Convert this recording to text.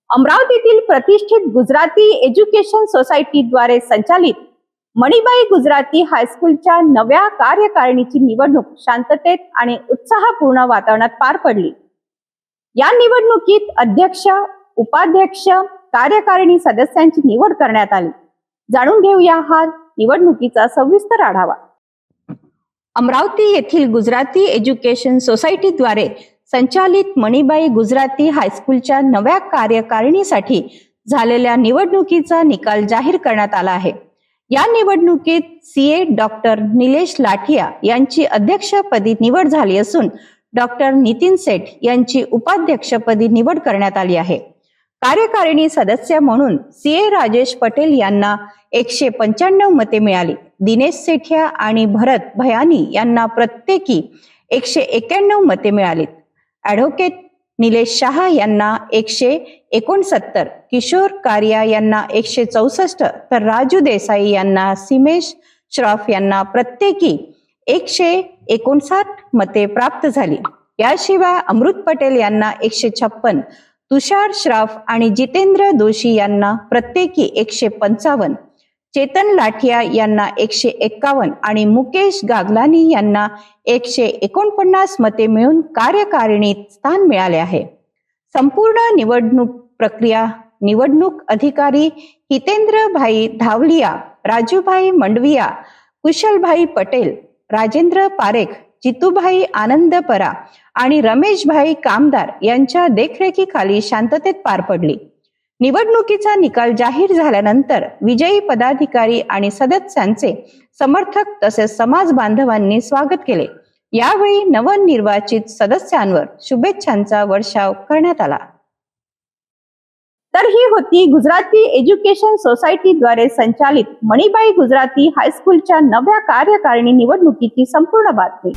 अमरावतीतील प्रतिष्ठित गुजराती एज्युकेशन सोसायटीद्वारे संचालित मणिबाई गुजराती हायस्कूलच्या नव्या कार्यकारिणीची निवडणूक शांततेत आणि उत्साहपूर्ण वातावरणात पार पडली। या निवडणुकीत अध्यक्ष, उपाध्यक्ष, कार्यकारिणी सदस्यांची निवड करण्यात आली। जाणून घेऊया हा निवडणुकीचा सविस्तर आढावा। अमरावती येथील गुजराती एज्युकेशन सोसायटीद्वारे संचालित मणिबाई गुजराती हायस्कूलच्या नव्या कार्यकारिणीसाठी झालेल्या निवडणुकीचा निकाल जाहीर करण्यात आला आहे। या निवडणुकीत सीए डॉक्टर निलेश लाठिया यांची अध्यक्षपदी निवड झाली असून डॉक्टर नितीन सेठ यांची उपाध्यक्षपदी निवड करण्यात आली आहे। कार्यकारिणी सदस्य म्हणून सीए राजेश पटेल यांना 195 मते मिळाली। दिनेश सेठिया आणि भरत भयानी यांना प्रत्येकी 191 मते मिळाली। ॲडव्होकेट निलेश शहा यांना 169, किशोर कारिया यांना 164, तर राजू देसाई यांना सिमेश श्रॉफ यांना प्रत्येकी 159 मते प्राप्त झाली। याशिवाय अमृत पटेल यांना 156, तुषार श्रॉफ आणि जितेंद्र दोशी यांना प्रत्येकी 155, चेतन लाठिया यांना 151 आणि मुकेश गागलानी यांना 149 मते मिळून कार्यकारिणीत स्थान मिळाले आहे। संपूर्ण निवडणूक प्रक्रिया निवडणूक अधिकारी हितेंद्रभाई धावलिया, राजूभाई मंडविया, कुशलभाई पटेल, राजेंद्र पारेख, जितूभाई आनंदपरा आणि रमेशभाई कामदार यांच्या देखरेखीखाली शांततेत पार पडली। निवडणुकीचा निकाल जाहीर झाल्यानंतर विजयी पदाधिकारी आणि सदस्यांचे समर्थक तसेच समाज बांधवांनी स्वागत केले। यावेळी नवनिर्वाचित सदस्यांवर शुभेच्छांचा वर्षाव करण्यात आला। तर ही होती गुजराती एज्युकेशन सोसायटीद्वारे संचालित मणिबाई गुजराती हायस्कूलच्या नव्या कार्यकारिणी निवडणुकीची संपूर्ण बातमी।